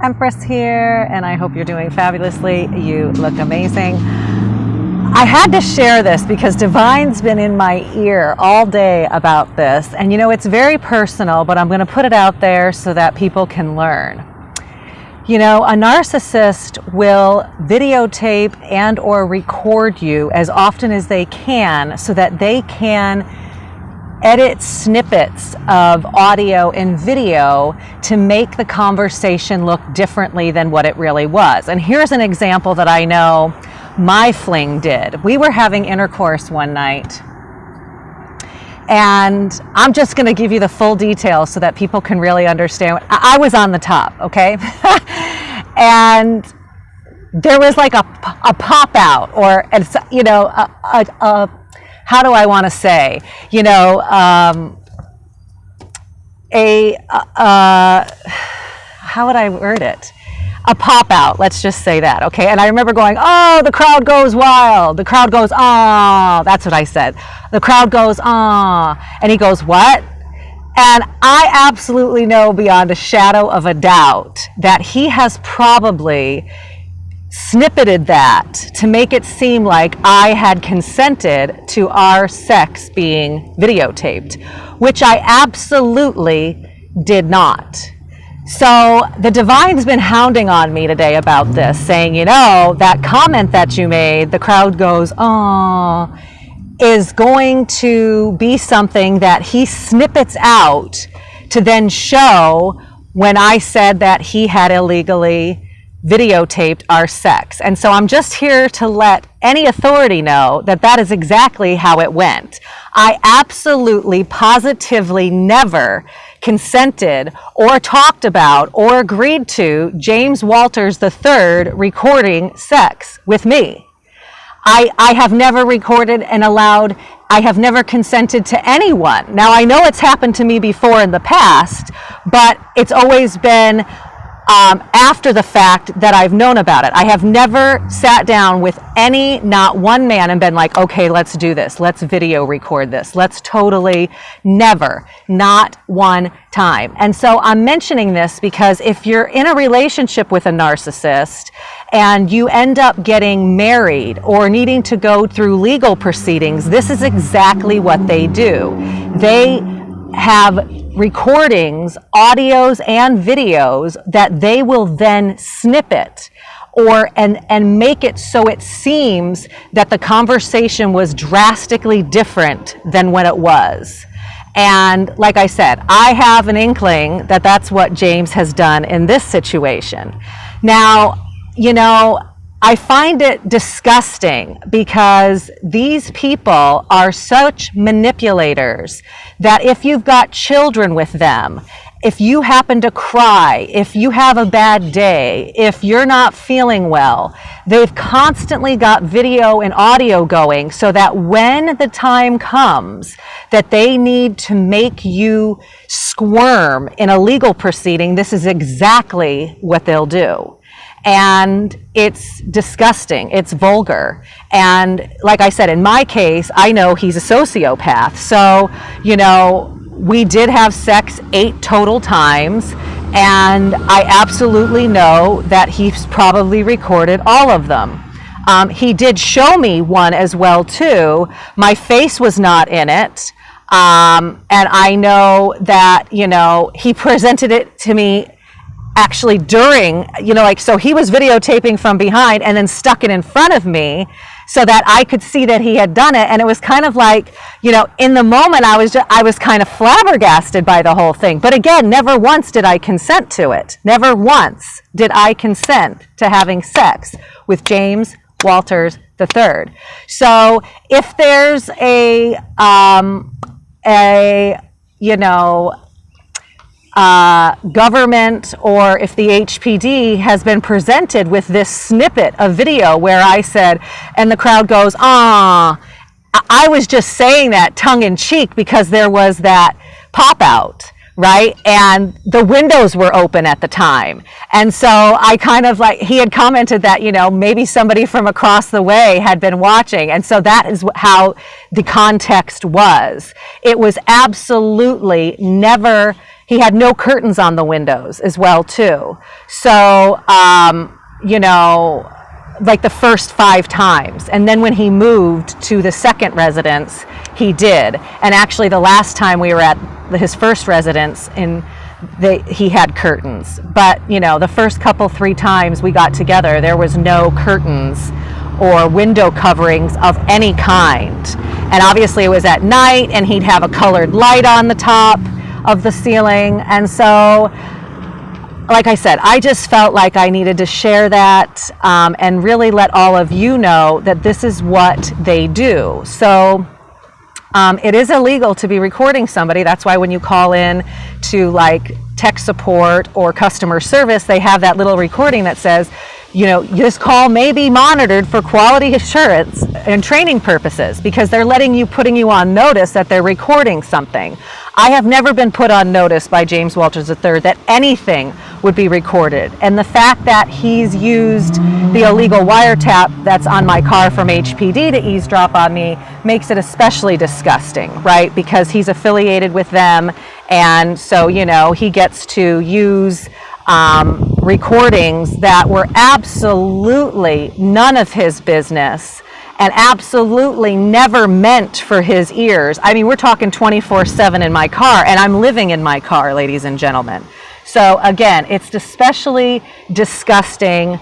Empress here, and I hope you're doing fabulously. You look amazing. I had to share this because Divine's been in my ear all day about this, and you know, it's very personal, but I'm going to put it out there so that people can learn. You know, a narcissist will videotape and or record you as often as they can so that they can edit snippets of audio and video to make the conversation look differently than what it really was. And here's an example that I know my fling did. We were having intercourse one night, and I'm just going to give you the full details so that people can really understand. I was on the top, okay? And there was like a pop out, or, you know, how do I want to say, you know, how would I word it? A pop out, let's just say that, okay? And I remember going, oh, the crowd goes wild. The crowd goes, ah, that's what I said. The crowd goes, ah, and he goes, what? And I absolutely know beyond a shadow of a doubt that he has probably snippeted that to make it seem like I had consented to our sex being videotaped, which I absolutely did not. So the Divine's been hounding on me today about this, saying, you know, that comment that you made, the crowd goes, oh, is going to be something that he snippets out to then show when I said that he had illegally videotaped our sex. And so I'm just here to let any authority know that that is exactly how it went. I absolutely, positively never consented or talked about or agreed to James Walters III recording sex with me. I have never recorded and allowed, I have never consented to anyone. Now I know it's happened to me before in the past, but it's always been after the fact that I've known about it. I have never sat down with not one man and been like, okay, let's do this. Let's video record this. Let's totally, never, not one time. And so I'm mentioning this because if you're in a relationship with a narcissist and you end up getting married or needing to go through legal proceedings, this is exactly what they do. They have recordings, audios and videos that they will then snippet and make it so it seems that the conversation was drastically different than when it was. And like I said, I have an inkling that that's what James has done in this situation. Now, you know, I find it disgusting because these people are such manipulators that if you've got children with them, if you happen to cry, if you have a bad day, if you're not feeling well, they've constantly got video and audio going so that when the time comes that they need to make you squirm in a legal proceeding, this is exactly what they'll do. And it's disgusting, it's vulgar. And like I said, in my case, I know he's a sociopath. So, you know, we did have sex 8 total times, and I absolutely know that he's probably recorded all of them. He did show me one as well too. My face was not in it. And I know that, you know, he presented it to me actually during, you know, like, so he was videotaping from behind and then stuck it in front of me so that I could see that he had done it. And it was kind of like, you know, in the moment I was kind of flabbergasted by the whole thing. But again, never once did I consent to it. Never once did I consent to having sex with James Walters III. So if there's a you know, government, or if the HPD has been presented with this snippet of video where I said, and the crowd goes, ah, I was just saying that tongue in cheek because there was that pop out, right? And the windows were open at the time. And so I kind of like, he had commented that, you know, maybe somebody from across the way had been watching. And so that is how the context was. It was absolutely never He had no curtains on the windows as well too. So, you know, like the first 5 times. And then when he moved to the second residence, he did. And actually the last time we were at his first residence, he had curtains. But, you know, the first 3 times we got together, there was no curtains or window coverings of any kind. And obviously it was at night, and he'd have a colored light on the top of the ceiling. And so, like I said, I just felt like I needed to share that and really let all of you know that this is what they do. So it is illegal to be recording somebody. That's why when you call in to like tech support or customer service, they have that little recording that says, you know, this call may be monitored for quality assurance and training purposes, because they're putting you on notice that they're recording something. I have never been put on notice by James Walters III that anything would be recorded. And the fact that he's used the illegal wiretap that's on my car from HPD to eavesdrop on me makes it especially disgusting, right? Because he's affiliated with them, and so, you know, he gets to use recordings that were absolutely none of his business and absolutely never meant for his ears. I mean, we're talking 24/7 in my car, and I'm living in my car, ladies and gentlemen. So again, it's especially disgusting.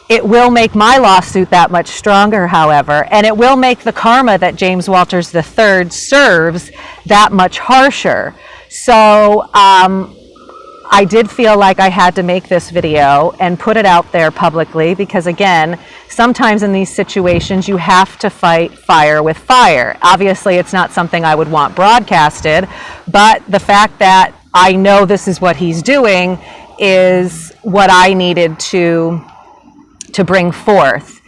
It will make my lawsuit that much stronger, however, and it will make the karma that James Walters III serves that much harsher. So I did feel like I had to make this video and put it out there publicly, because again, sometimes in these situations you have to fight fire with fire. Obviously it's not something I would want broadcasted, but the fact that I know this is what he's doing is what I needed to bring forth.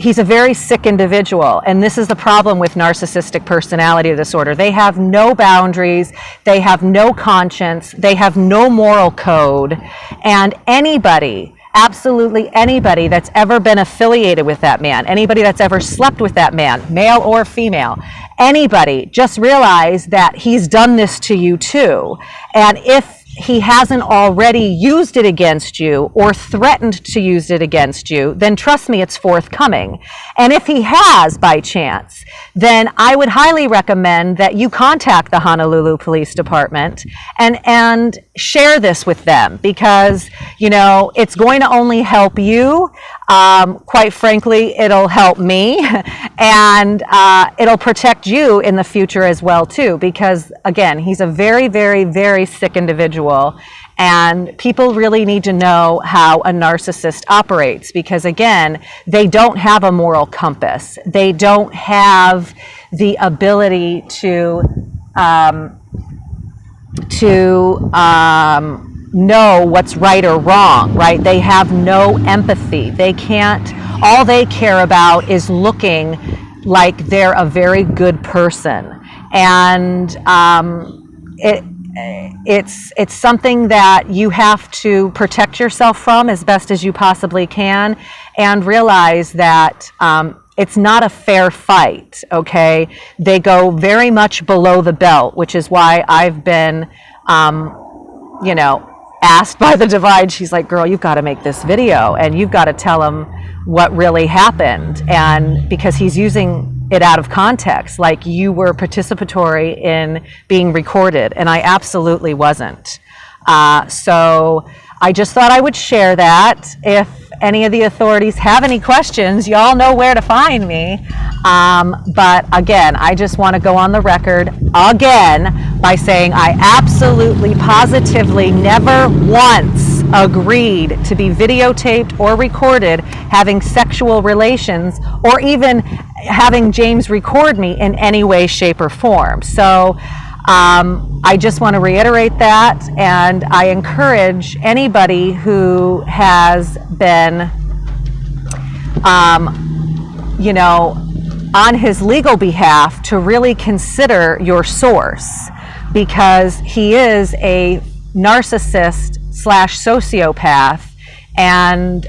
He's a very sick individual, and this is the problem with narcissistic personality disorder. They have no boundaries, they have no conscience, they have no moral code, and anybody, absolutely anybody that's ever been affiliated with that man, anybody that's ever slept with that man, male or female, anybody, just realize that he's done this to you too. And if he hasn't already used it against you or threatened to use it against you, then trust me, it's forthcoming. And if he has by chance, then I would highly recommend that you contact the Honolulu Police Department and share this with them, because, you know, it's going to only help you. Quite frankly, it'll help me, and it'll protect you in the future as well too, because again, he's a very, very, very sick individual, and people really need to know how a narcissist operates, because again, they don't have a moral compass. They don't have the ability to know what's right or wrong, right? They have no empathy. They can't, all they care about is looking like they're a very good person. And it's something that you have to protect yourself from as best as you possibly can, and realize that it's not a fair fight, okay? They go very much below the belt, which is why I've been, you know, asked by the Divide. She's like, girl, you've got to make this video, and you've got to tell him what really happened. And because he's using it out of context, like you were participatory in being recorded, and I absolutely wasn't. So I just thought I would share that. If any of the authorities have any questions, y'all know where to find me. But again, I just want to go on the record again by saying I absolutely, positively never once agreed to be videotaped or recorded having sexual relations, or even having James record me in any way, shape, or form. So I just want to reiterate that, and I encourage anybody who has been, you know, on his legal behalf to really consider your source, because he is a narcissist / sociopath, and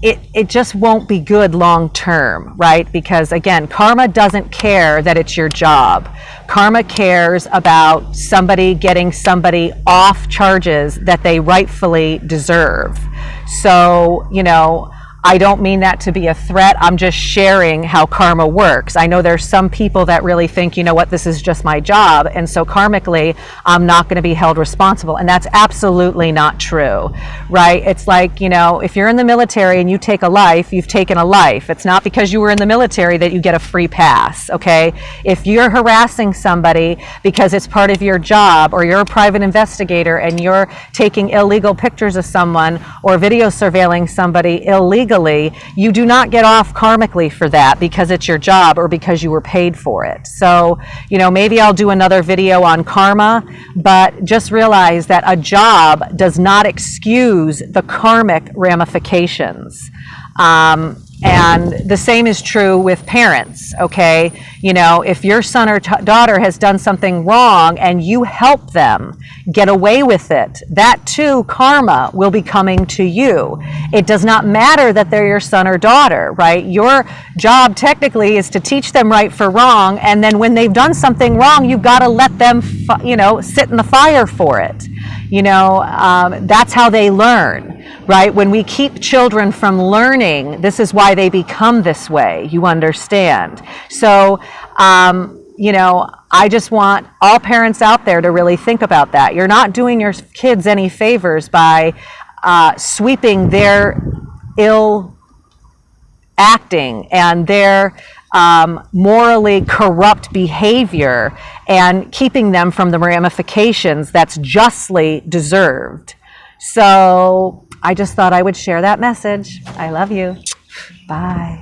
it just won't be good long term, right? Because again, karma doesn't care that it's your job. Karma cares about somebody getting somebody off charges that they rightfully deserve. So, you know, I don't mean that to be a threat. I'm just sharing how karma works. I know there's some people that really think, you know what, this is just my job, and so karmically, I'm not going to be held responsible. And that's absolutely not true, right? It's like, you know, if you're in the military and you take a life, you've taken a life. It's not because you were in the military that you get a free pass, okay? If you're harassing somebody because it's part of your job, or you're a private investigator and you're taking illegal pictures of someone or video surveilling somebody illegally, you do not get off karmically for that because it's your job or because you were paid for it. So, you know, maybe I'll do another video on karma, but just realize that a job does not excuse the karmic ramifications. And the same is true with parents, okay? You know, if your son or daughter has done something wrong and you help them get away with it, that too, karma will be coming to you. It does not matter that they're your son or daughter, right? Your job technically is to teach them right for wrong, and then when they've done something wrong, you've got to let them, you know, sit in the fire for it. You know, that's how they learn, right? When we keep children from learning, this is why they become this way, you understand. So, you know, I just want all parents out there to really think about that. You're not doing your kids any favors by sweeping their ill acting and their morally corrupt behavior and keeping them from the ramifications that's justly deserved. So I just thought I would share that message. I love you. Bye.